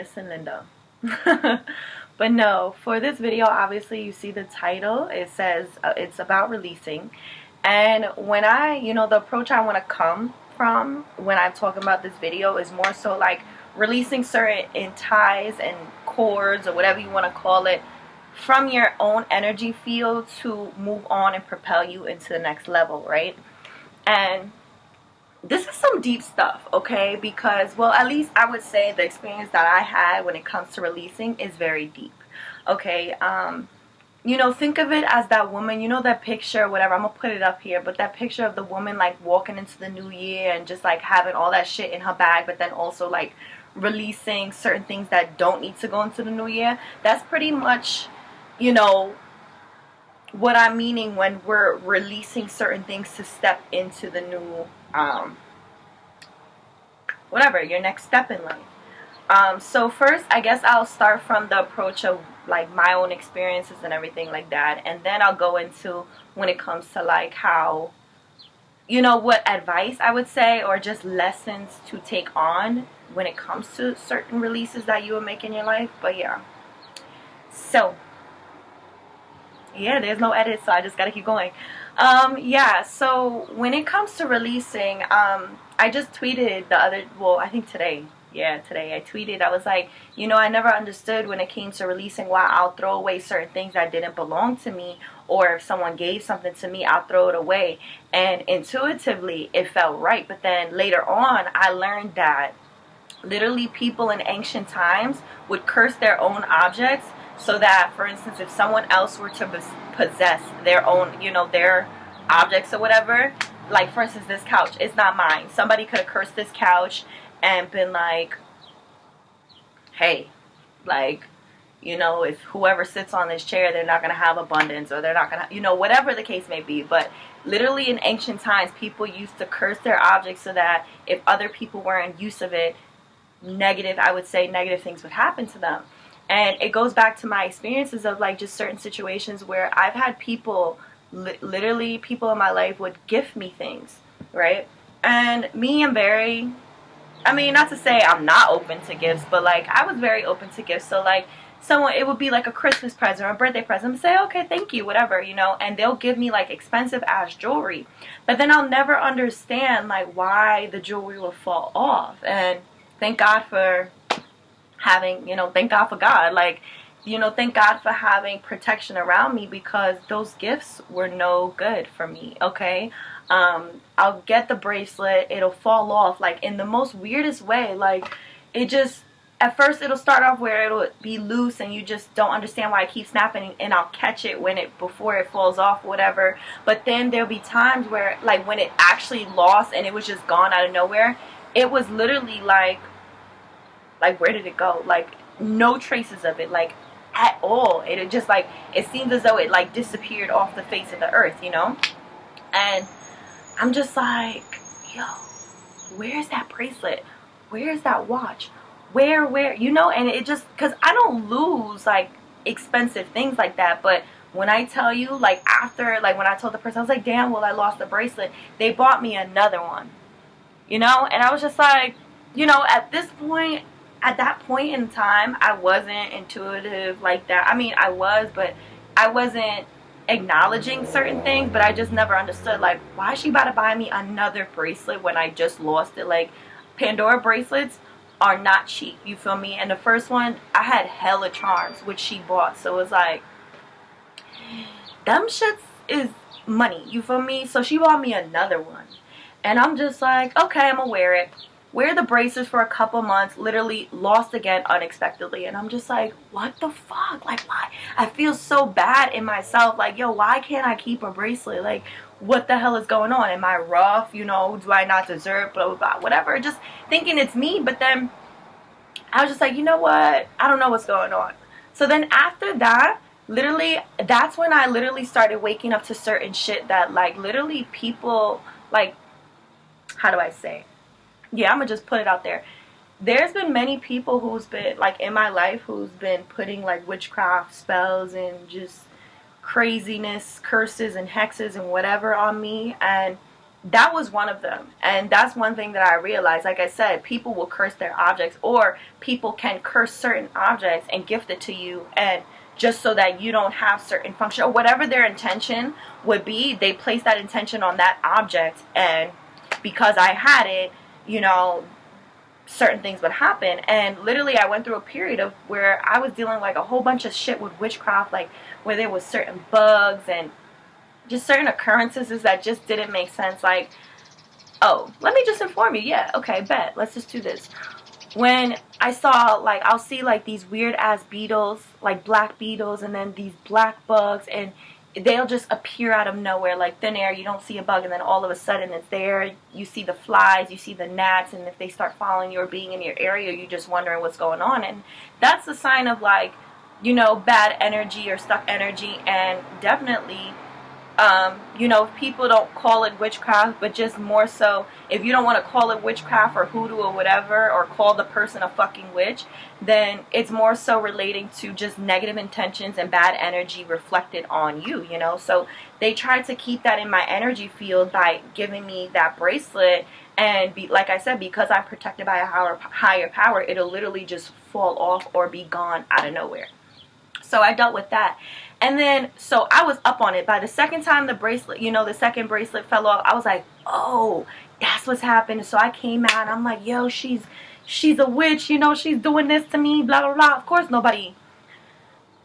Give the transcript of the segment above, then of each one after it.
Listen, Linda. But no, for this video, obviously you see the title. It says it's about releasing. And when the approach I want to come from when I'm talking about this video is more so like releasing certain ties and cords or whatever you want to call it from your own energy field to move on and propel you into the next level, right? And this is some deep stuff, okay? Because, well, at least I would say the experience that I had when it comes to releasing is very deep, okay? Think of it as that woman, that picture, whatever, I'm gonna put it up here, but that picture of the woman, like, walking into the new year and just, like, having all that shit in her bag, but then also, like, releasing certain things that don't need to go into the new year. That's pretty much, what I'm meaning when we're releasing certain things to step into the new, whatever, your next step in life. So first, I guess I'll start from the approach of like my own experiences and everything like that, and then I'll go into when it comes to like how, what advice I would say or just lessons to take on when it comes to certain releases that you will make in your life. But yeah, so yeah, there's no edit, so I just gotta keep going. So when it comes to releasing, I just tweeted I think today. Yeah, today I tweeted, I was like, I never understood when it came to releasing why I'll throw away certain things that didn't belong to me, or if someone gave something to me, I'll throw it away. And intuitively, it felt right. But then later on, I learned that literally people in ancient times would curse their own objects so that, for instance, if someone else were to possess their own, their objects or whatever, like, for instance, this couch, it's not mine. Somebody could have cursed this couch and been like, hey, like, if whoever sits on this chair, they're not going to have abundance, or they're not going to, whatever the case may be. But literally in ancient times, people used to curse their objects so that if other people were in use of it, negative things would happen to them. And it goes back to my experiences of like just certain situations where I've had people, literally people in my life would gift me things, right? And me, not to say I'm not open to gifts, but like I was very open to gifts. So like it would be like a Christmas present or a birthday present, and say, okay, thank you, whatever, and they'll give me like expensive ass jewelry. But then I'll never understand like why the jewelry will fall off. And thank God for having, thank God for God, like, thank God for having protection around me, because those gifts were no good for me, okay? I'll get the bracelet, it'll fall off, like, in the most weirdest way, like, at first it'll start off where it'll be loose and you just don't understand why it keeps snapping, and I'll catch it before it falls off, whatever. But then there'll be times where, like, when it actually lost and it was just gone out of nowhere, it was literally like, where did it go? Like, no traces of it, like, at all. It just, like, it seems as though it, like, disappeared off the face of the earth, And I'm just like, yo, where's that bracelet? Where's that watch? Where? And it just, because I don't lose, like, expensive things like that. But when I tell you, like, after, like, when I told the person, I was like, damn, well, I lost the bracelet. They bought me another one, And I was just like, at that point in time, I wasn't intuitive like that. I mean, I was, but I wasn't acknowledging certain things, but I just never understood, like, why is she about to buy me another bracelet when I just lost it? Like, Pandora bracelets are not cheap, you feel me? And the first one, I had hella charms, which she bought, so it was like, them shits is money, you feel me? So she bought me another one, and I'm just like, okay, I'm gonna wear it. Wear the braces for a couple months, literally lost again unexpectedly. And I'm just like, what the fuck? Like, why? I feel so bad in myself. Like, yo, why can't I keep a bracelet? Like, what the hell is going on? Am I rough? Do I not deserve? Blah, blah, blah, whatever. Just thinking it's me. But then I was just like, you know what? I don't know what's going on. So then after that, literally, that's when I literally started waking up to certain shit that, like, literally people, like, how do I say? Yeah, I'm gonna just put it out there. There's been many people who's been, like, in my life who's been putting, like, witchcraft spells and just craziness, curses and hexes and whatever on me. And that was one of them. And that's one thing that I realized. Like I said, people will curse their objects, or people can curse certain objects and gift it to you, and just so that you don't have certain function, or whatever their intention would be, they place that intention on that object. And because I had it, you know, certain things would happen. And literally I went through a period of where I was dealing like a whole bunch of shit with witchcraft, like where there was certain bugs and just certain occurrences that just didn't make sense. Like, oh, let me just inform you. Yeah, okay, bet. Let's just do this. When I saw, like, I'll see, like, these weird-ass beetles, like black beetles, and then these black bugs, and they'll just appear out of nowhere, like thin air. You don't see a bug, and then all of a sudden it's there. You see the flies, you see the gnats, and if they start following you or being in your area, you're just wondering what's going on. And that's a sign of, like, you know, bad energy or stuck energy. And definitely, you know, people don't call it witchcraft, but just more so, if you don't want to call it witchcraft or hoodoo or whatever, or call the person a fucking witch, then it's more so relating to just negative intentions and bad energy reflected on you, you know. So they tried to keep that in my energy field by giving me that bracelet. And like I said, because I'm protected by a higher power, it'll literally just fall off or be gone out of nowhere. So I dealt with that. And then, so I was up on it. By the second time the bracelet, you know, the second bracelet fell off, I was like, oh, that's what's happened. So I came out and I'm like, yo, she's a witch, you know, she's doing this to me, blah, blah, blah. Of course, nobody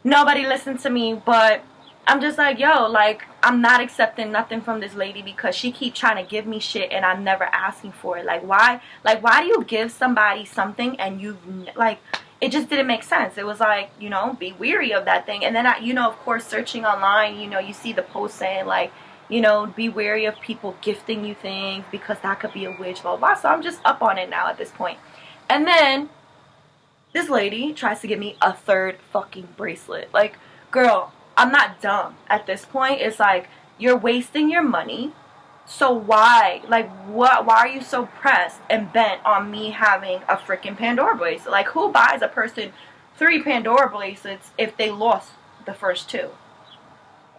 listened to me, but I'm just like, yo, like, I'm not accepting nothing from this lady because she keeps trying to give me shit and I'm never asking for it. Like, why do you give somebody something and you've, like, it just didn't make sense. It was like, you know, be weary of that thing. And then, you know, of course, searching online, you know, you see the post saying, like, you know, be wary of people gifting you things because that could be a witch, blah, blah, blah. So I'm just up on it now at this point. And then this lady tries to give me a third fucking bracelet. Like, girl, I'm not dumb at this point. It's like, you're wasting your money. So why? Like, why are you so pressed and bent on me having a freaking Pandora bracelet? Like, who buys a person 3 Pandora bracelets if they lost the first 2?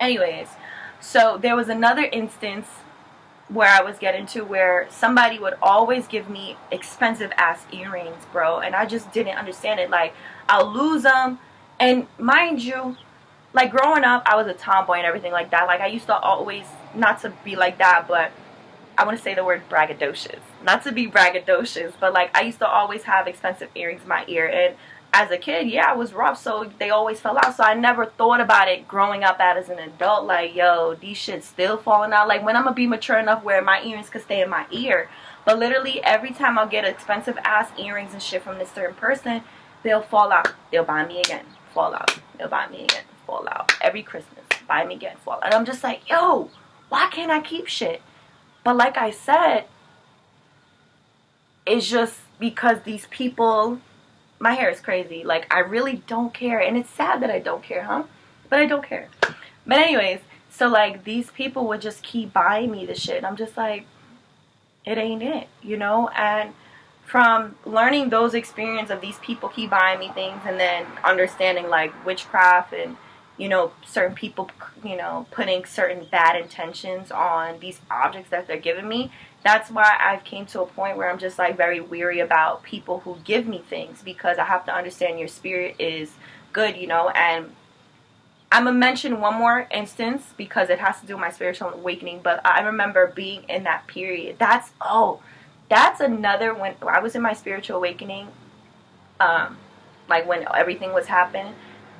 Anyways, so there was another instance where I was getting to where somebody would always give me expensive ass earrings, bro. And I just didn't understand it. Like, I'll lose them. And mind you, like, growing up, I was a tomboy and everything like that. Like, I used to always, not to be like that, but I want to say the word braggadocious. Not to be braggadocious, but, like, I used to always have expensive earrings in my ear. And as a kid, yeah, I was rough, so they always fell out. So I never thought about it growing up as an adult. Like, yo, these shit's still falling out. Like, when I'm going to be mature enough where my earrings could stay in my ear. But literally, every time I'll get expensive-ass earrings and shit from this certain person, they'll fall out. They'll buy me again. Fall out. They'll buy me again. Fall out. Every Christmas, buy me again, fall out. And I'm just like, yo, why can't I keep shit? But like I said, it's just because these people, my hair is crazy. Like, I really don't care. And it's sad that I don't care, huh? But I don't care. But anyways, so like, these people would just keep buying me this shit. And I'm just like, it ain't it, you know? And from learning those experiences of these people keep buying me things, and then understanding like witchcraft and, you know, certain people, you know, putting certain bad intentions on these objects that they're giving me. That's why I've came to a point where I'm just like very weary about people who give me things, because I have to understand your spirit is good, you know. And I'm going to mention one more instance because it has to do with my spiritual awakening. But I remember being in that period. That's another, when I was in my spiritual awakening, like when everything was happening.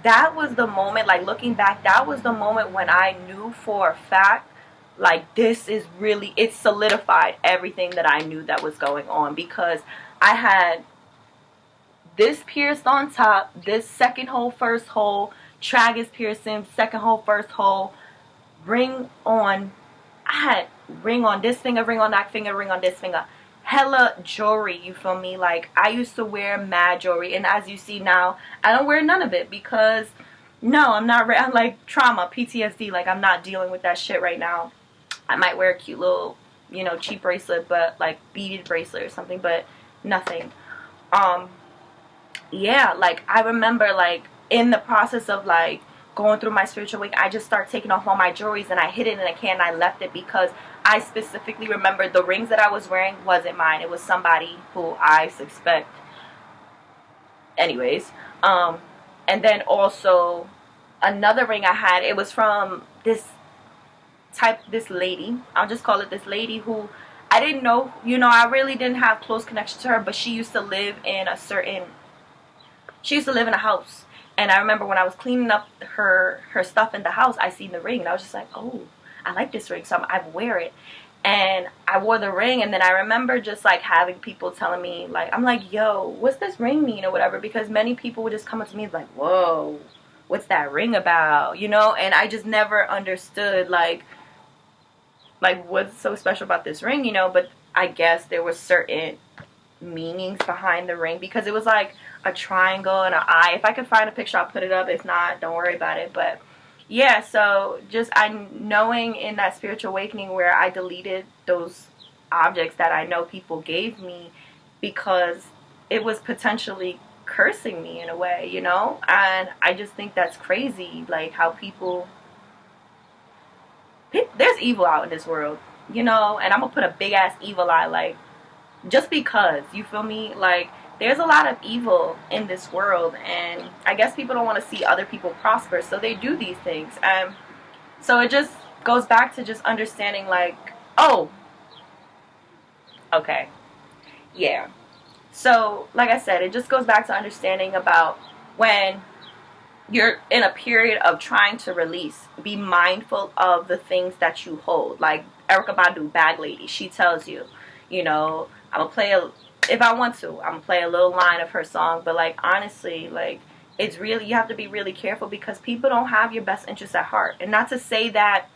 That was the moment, like looking back, that was the moment when I knew for a fact, like, this is really, it solidified everything that I knew that was going on, because I had this pierced on top, this second hole, first hole, tragus piercing, second hole, first hole, ring on, I had ring on this finger, ring on that finger, ring on this finger. Hella jewelry, you feel me? Like, I used to wear mad jewelry, and as you see now, I don't wear none of it because, no, I'm like, trauma, PTSD, like, I'm not dealing with that shit right now. I might wear a cute little, you know, cheap bracelet, but, like, beaded bracelet or something, but nothing. Yeah, like, I remember, like, in the process of, like, going through my spiritual week, I just start taking off all my jewelries and I hid it in a can and I left it because I specifically remember the rings that I was wearing wasn't mine. It was somebody who I suspect. Anyways, and then also another ring I had, it was from this lady. I'll just call it this lady who I didn't know, you know, I really didn't have close connection to her, but she used to live in a house. And I remember when I was cleaning up her stuff in the house, I seen the ring and I was just like, oh, I like this ring, so I wear it. And I wore the ring, and then I remember just like having people telling me, like, I'm like, yo, what's this ring mean or whatever, because many people would just come up to me like, whoa, what's that ring about, you know? And I just never understood like what's so special about this ring, you know? But I guess there were certain meanings behind the ring, because it was like a triangle and an eye. If I could find a picture, I'll put it up. If not, don't worry about it. But yeah, so just knowing in that spiritual awakening where I deleted those objects that I know people gave me because it was potentially cursing me in a way, you know? And I just think that's crazy, like how there's evil out in this world, you know? And I'm gonna put a big ass evil eye, like, just because, you feel me? Like, there's a lot of evil in this world, and I guess people don't want to see other people prosper, so they do these things. So it just goes back to just understanding, like, oh, okay, yeah. So, like I said, it just goes back to understanding about when you're in a period of trying to release, be mindful of the things that you hold. Like Erykah Badu, Bag Lady, she tells you, you know, if I want to, I'm gonna play a little line of her song, but like honestly, like it's really, you have to be really careful because people don't have your best interests at heart. And not to say that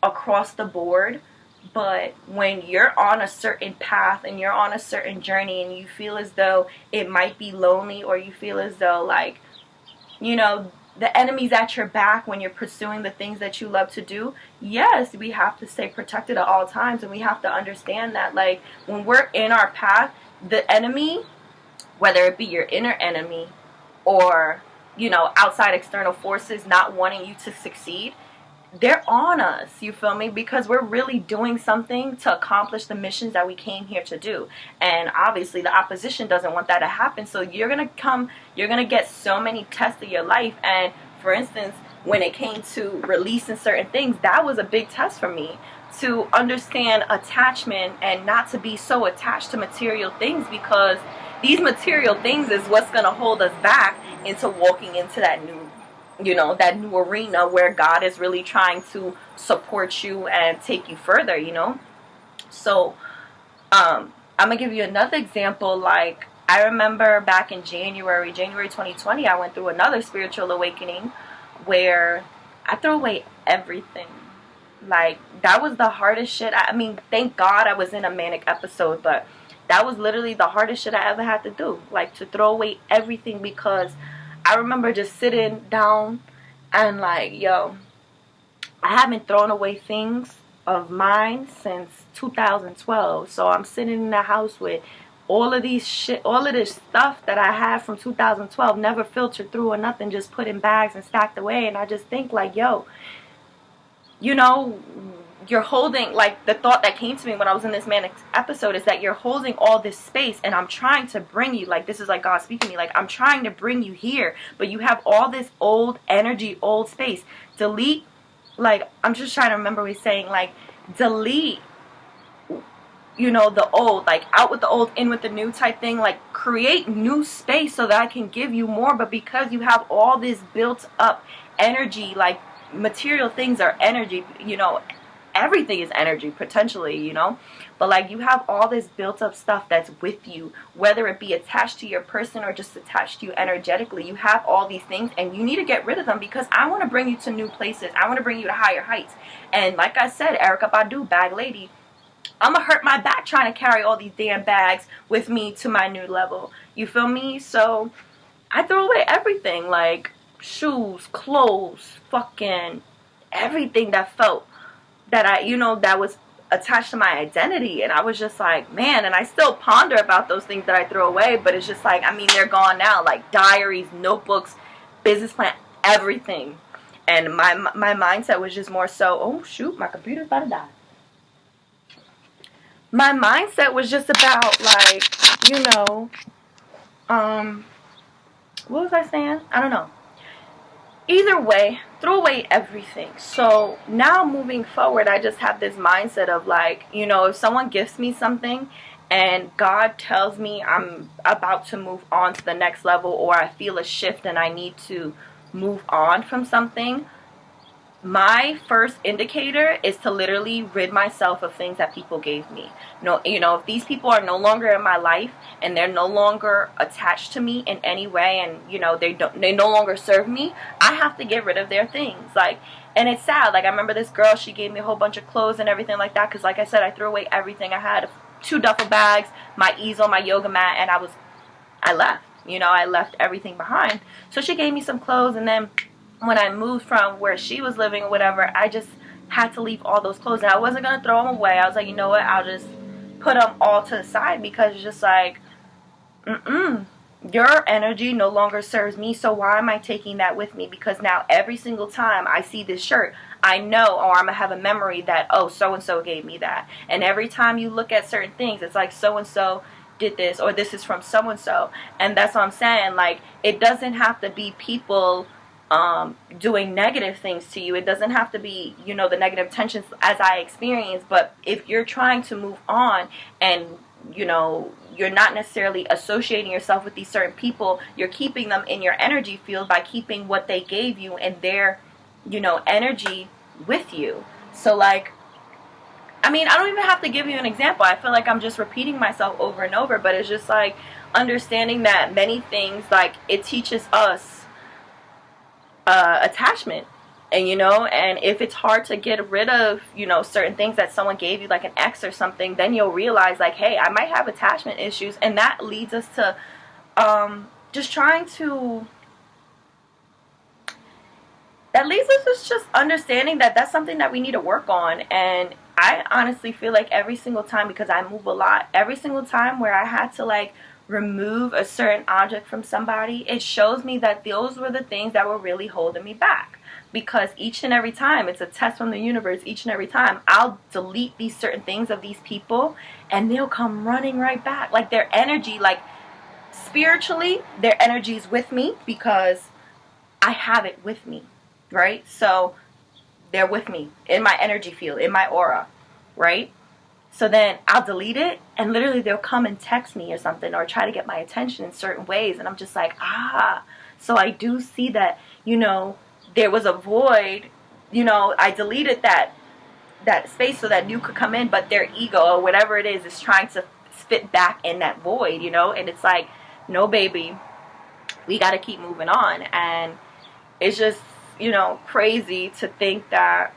across the board, but when you're on a certain path and you're on a certain journey and you feel as though it might be lonely, or you feel as though like, you know, the enemy's at your back when you're pursuing the things that you love to do, yes, we have to stay protected at all times. And we have to understand that, like, when we're in our path, the enemy, whether it be your inner enemy or, you know, outside external forces not wanting you to succeed, they're on us, you feel me? Because we're really doing something to accomplish the missions that we came here to do. And obviously the opposition doesn't want that to happen. So you're going to get so many tests of your life. And for instance, when it came to releasing certain things, that was a big test for me, to understand attachment and not to be so attached to material things, because these material things is what's going to hold us back into walking into that new, you know, that new arena where God is really trying to support you and take you further, you know. So I'm gonna give you another example. Like, I remember back in January 2020, I went through another spiritual awakening where I threw away everything. Like, that was the hardest shit. I mean, thank God I was in a manic episode, but that was literally the hardest shit I ever had to do, like, to throw away everything, because I remember just sitting down and like, yo, I haven't thrown away things of mine since 2012. So I'm sitting in the house with all of this stuff that I had from 2012, never filtered through or nothing, just put in bags and stacked away. And I just think like, yo, you know, you're holding, like, the thought that came to me when I was in this manic episode is that you're holding all this space, and I'm trying to bring you, like, this is like God speaking to me, like, I'm trying to bring you here, but you have all this old energy, old space. Delete, like, I'm just trying to remember what he's saying, like, delete, you know, the old, like, out with the old, in with the new type thing, like, create new space so that I can give you more. But because you have all this built up energy, like, material things are energy, you know, everything is energy potentially, you know, but like, you have all this built up stuff that's with you, whether it be attached to your person or just attached to you energetically. You have all these things and you need to get rid of them, because I want to bring you to new places. I want to bring you to higher heights. And like I said, Erykah Badu, Bag Lady, I'm gonna hurt my back trying to carry all these damn bags with me to my new level, you feel me? So I throw away everything, like shoes, clothes, fucking everything that felt that I, you know, that was attached to my identity. And I was just like, man, and I still ponder about those things that I throw away, but it's just like, I mean, they're gone now, like diaries, notebooks, business plan, everything. And my mindset was just more so, oh shoot, my computer's about to die. My mindset was just about, like, you know, what was I saying? I don't know. Either way, throw away everything. So now moving forward, I just have this mindset of, like, you know, if someone gifts me something and God tells me I'm about to move on to the next level, or I feel a shift and I need to move on from something, my first indicator is to literally rid myself of things that people gave me. No, you know, if these people are no longer in my life and they're no longer attached to me in any way, and you know, they no longer serve me, I have to get rid of their things. Like, and it's sad. Like, I remember this girl, she gave me a whole bunch of clothes and everything like that, because like I said, I threw away everything. I had 2 duffel bags, my easel, my yoga mat, and I left. You know, I left everything behind. So she gave me some clothes, and then when I moved from where she was living or whatever, I just had to leave all those clothes. And I wasn't going to throw them away. I was like, you know what? I'll just put them all to the side, because it's just like, your energy no longer serves me. So why am I taking that with me? Because now every single time I see this shirt, I know, or I'm going to have a memory that, oh, so-and-so gave me that. And every time you look at certain things, it's like so-and-so did this, or this is from so-and-so. And that's what I'm saying. Like, it doesn't have to be people doing negative things to you. It doesn't have to be, you know, the negative tensions as I experience. But if you're trying to move on, and you know, you're not necessarily associating yourself with these certain people, you're keeping them in your energy field by keeping what they gave you and their, you know, energy with you. So like, I mean, I don't even have to give you an example. I feel like I'm just repeating myself over and over, but it's just like understanding that many things, like, it teaches us attachment. And you know, and if it's hard to get rid of, you know, certain things that someone gave you, like an ex or something, then you'll realize, like, hey, I might have attachment issues. And that leads us to just trying to, that leads us to just understanding that that's something that we need to work on. And I honestly feel like every single time, because I move a lot, every single time where I had to, like, remove a certain object from somebody, it shows me that those were the things that were really holding me back. Because each and every time, it's a test from the universe. Each and every time, I'll delete these certain things of these people, and they'll come running right back. Like, their energy, like, spiritually, their energy is with me because I have it with me, right? So they're with me in my energy field, in my aura, right? So then I'll delete it, and literally they'll come and text me or something, or try to get my attention in certain ways. And I'm just like, so I do see that, you know, there was a void, you know, I deleted that space so that new could come in, but their ego or whatever it is trying to fit back in that void, you know. And it's like, no, baby, we got to keep moving on. And it's just, you know, crazy to think that,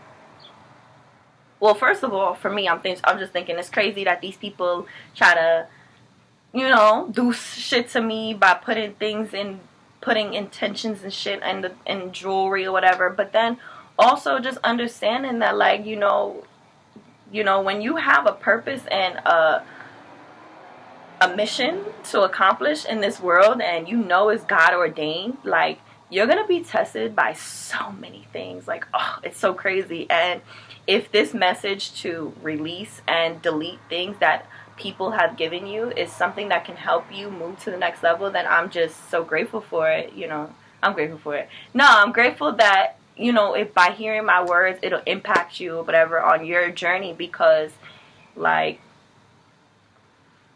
well, first of all, for me, I'm just thinking it's crazy that these people try to, you know, do shit to me by putting intentions and shit in jewelry or whatever. But then also just understanding that, like, you know, when you have a purpose and a mission to accomplish in this world, and you know it's God ordained, like, you're gonna be tested by so many things. Like, oh, it's so crazy. And if this message to release and delete things that people have given you is something that can help you move to the next level, then I'm just so grateful for it. You know, I'm grateful for it. No, I'm grateful that, you know, if by hearing my words, it'll impact you or whatever on your journey, because, like,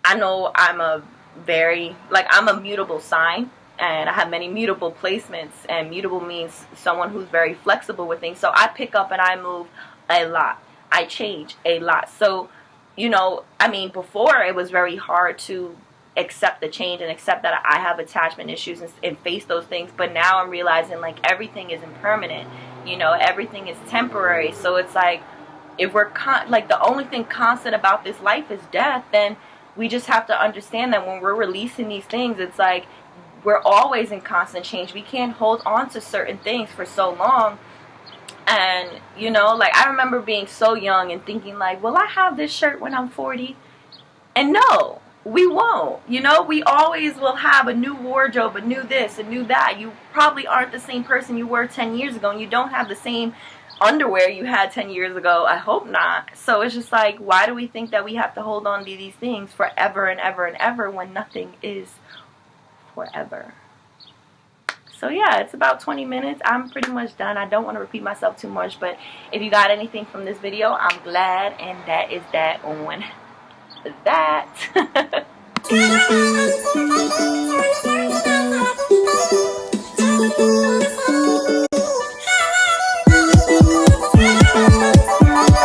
I know I'm a mutable sign, and I have many mutable placements, and mutable means someone who's very flexible with things. So I pick up and I move a lot. I change a lot. So, you know, I mean, before it was very hard to accept the change and accept that I have attachment issues and face those things. But now I'm realizing, like, everything is impermanent. You know, everything is temporary. So it's like, if we're like, the only thing constant about this life is death, then we just have to understand that when we're releasing these things, it's like, we're always in constant change. We can't hold on to certain things for so long. And, you know, like, I remember being so young and thinking, like, will I have this shirt when I'm 40? And no, we won't. You know, we always will have a new wardrobe, a new this, a new that. You probably aren't the same person you were 10 years ago, and you don't have the same underwear you had 10 years ago. I hope not. So it's just like, why do we think that we have to hold on to these things forever and ever and ever when nothing is forever? So yeah, it's about 20 minutes. I'm pretty much done. I don't want to repeat myself too much, but if you got anything from this video, I'm glad, and that is that on that.